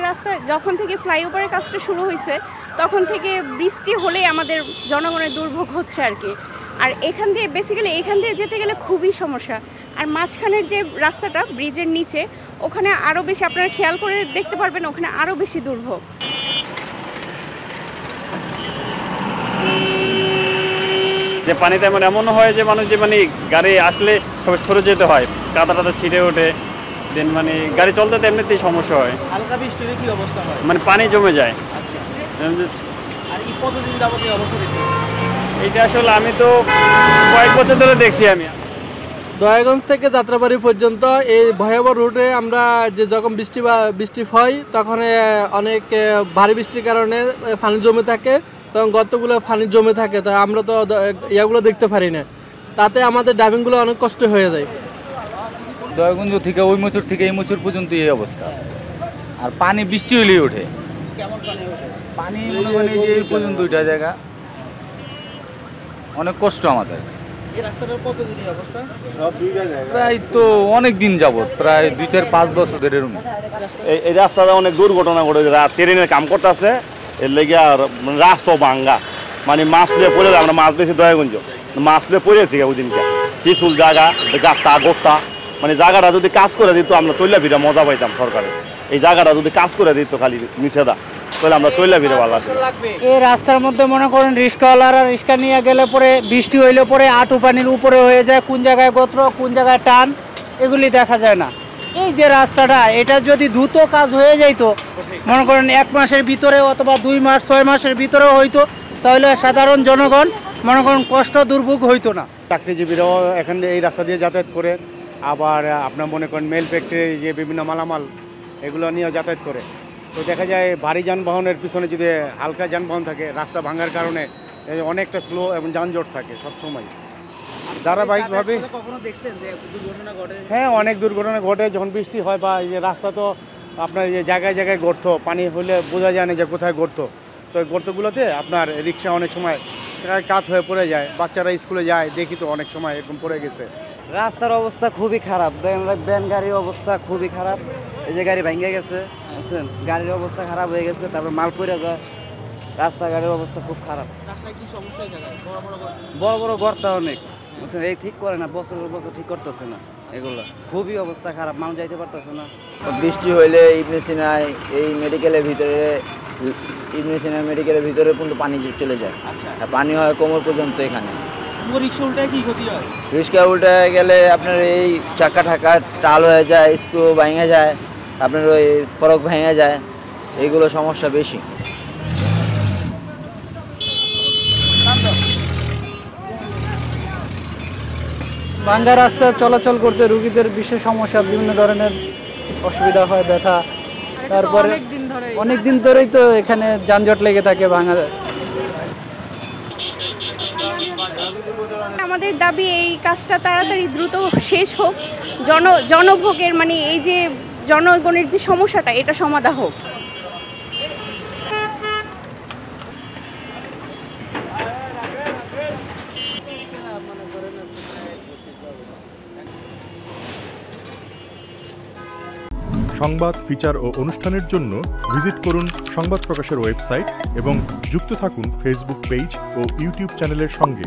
রাস্তা যখন থেকে ফ্লাইওভারের কাজটা শুরু হয়েছে তখন থেকে বৃষ্টি হলেই আমাদের জনগণের দুর্ভোগ হচ্ছে আর কি। আর এখান দিয়ে বেসিক্যালি এখান দিয়ে যেতে গেলে খুবই সমস্যা। আর মাঝখানের যে রাস্তাটা ব্রিজের নিচে ওখানে আরও বেশি, আপনারা খেয়াল করে দেখতে পারবেন, ওখানে আরও বেশি দুর্ভোগ। যে পানিতে এমন হয় যে মানুষ যে গাড়ি আসলে সবাই সরে যেতে হয়, কাদা টাদা ছিটে ওঠে, দেন গাড়ি চলতে তো এমনিতেই সমস্যা হয়। হালকা বৃষ্টি হলে কি অবস্থা হয়? পানি জমে যায়। আচ্ছা, আর এই কতদিন যাবত এই অবস্থা দেখছি? এইটা আসলে আমি তো কয়েক বছর ধরে দেখছি। আমি দয়াগঞ্জ থেকে যাত্রাবাড়ি পর্যন্ত এই ভয়াবহ রুটে আমরা যে যখন বৃষ্টি হয় তখন অনেক ভারী বৃষ্টির কারণে পানি জমে থাকে, তখন গর্তগুলো পানি জমে থাকে, তো আমরা তো ইয়াগুলো দেখতে পারি না, তাতে আমাদের ড্রাইভিংগুলো অনেক কষ্ট হয়ে যায়। দয়াগঞ্জ থেকে ওই মোচর থেকে এই মোচর পর্যন্ত এই অবস্থা। আর পানি বৃষ্টি হলেই ওঠে। কেমন পানি ওঠে? পানি মনে করেন যে এই পর্যন্ত দুইটা জায়গা, অনেক কষ্ট আমাদের। এই রাস্তাটার কতদিন এই অবস্থা? প্রায় তো অনেক দিন যাবত, প্রায় 2-4-5 বছর ধরে। এই রাস্তাটা অনেক দুর্ঘটনা ঘটে, ট্রেনের কাম করতেছে, এর লেগে আর রাস্তা ভাঙ্গা, মাছ লিয়ে পড়ে, আমরা মাছ বেশি দয়াগঞ্জ, মাছ লিয়ে পড়েছি ওই দিনকে, পিছুল জায়গা, গাত্তা গোত্তা, জায়গাটা যদি কাজ করে দিত আমরা তৈলা ভিড়ে মজা পাইতাম। সরকারের এই জায়গাটা যদি কাজ করে দিত খালি নিষেধা, তাহলে আমরা তৈলা ভিড়ে ভালো আছে। এই রাস্তার মধ্যে মনে করেন রিক্সাওয়ালারা রিক্সা নিয়ে গেলে পরে বৃষ্টি হইলে পরে আঁটু পানির উপরে হয়ে যায়, কোন জায়গায় গোত্র কোন জায়গায় টান এগুলি দেখা যায় না। এই যে রাস্তাটা, এটা যদি দ্রুত কাজ হয়ে যাইতো, মনে করেন 1 মাসের ভিতরে অথবা 2 মাস 6 মাসের ভিতরেও হইতো, তাহলে সাধারণ জনগণ মনে করেন কষ্ট দুর্ভোগ হইতো না। চাকরিজীবীরাও এখানে এই রাস্তা দিয়ে যাতায়াত করে, আবার আপনার মনে করেন মেল ফ্যাক্টরি যে বিভিন্ন মালামাল এগুলো নিয়ে যাতায়াত করে। তো দেখা যায় ভারী যানবাহনের পিছনে যদি হালকা যানবাহন থাকে, রাস্তা ভাঙার কারণে অনেকটা স্লো এবং যানজট থাকে সবসময় ধারাবাহিকভাবে। হ্যাঁ, অনেক দুর্ঘটনা ঘটে যখন বৃষ্টি হয়, বা এই যে রাস্তা তো আপনার যে জায়গায় জায়গায় গর্ত, পানি হলে বোঝা যায় না যে কোথায় গর্ত। তো এই গর্তগুলোতে আপনার রিক্সা অনেক সময় কাত হয়ে পড়ে যায়, বাচ্চারা স্কুলে যায়, দেখি তো অনেক সময় এরকম পড়ে গেছে। রাস্তার অবস্থা খুবই খারাপ, ভ্যান গাড়ির অবস্থা খুবই খারাপ। এই যে গাড়ি ভেঙে গেছে, বুঝছেন, গাড়ির অবস্থা খারাপ হয়ে গেছে, তারপর মাল পড়ে যায়, রাস্তাঘাটের অবস্থা খুব খারাপ। বড় বড় গর্ত অনেক, বুঝছেন, এই ঠিক করে না, বছরের বছর ঠিক করতেছে না, এগুলো খুবই অবস্থা খারাপ, মানুষ যাইতে পারতেছে না। বৃষ্টি হইলে ইবনে সিনা এই মেডিকেলের ভিতরে, ইবনে সিনা মেডিকেলের ভিতরে কিন্তু পানি চলে যায়। পানি হয় কোমর পর্যন্ত। এখানে রিক্সা উল্টায় কি ক্ষতি হয়? রিক্সা উল্টায় গেলে আপনার এই চাকা ঠাকা টাল হয়ে যায়, স্ক্রু ভেঙে যায়, আপনার ওই ফরক ভেঙে যায়, এইগুলো সমস্যা বেশি। ভাঙ্গা রাস্তা চলাচল করতে রুগীদের বিশেষ সমস্যা, বিভিন্ন ধরনের অসুবিধা হয়, ব্যথা, তারপরে অনেক দিন ধরেই তো এখানে যানজট লেগে থাকে ভাঙা। আমাদের দাবি এই কাজটা তাড়াতাড়ি দ্রুত শেষ হোক, জনভোগের এই যে জনগণের যে সমস্যাটা এটা সমাধান হোক। সংবাদ, ফিচার ও অনুষ্ঠানের জন্য ভিজিট করুন সংবাদ প্রকাশের ওয়েবসাইট এবং যুক্ত থাকুন ফেসবুক পেজ ও ইউটিউব চ্যানেলের সঙ্গে।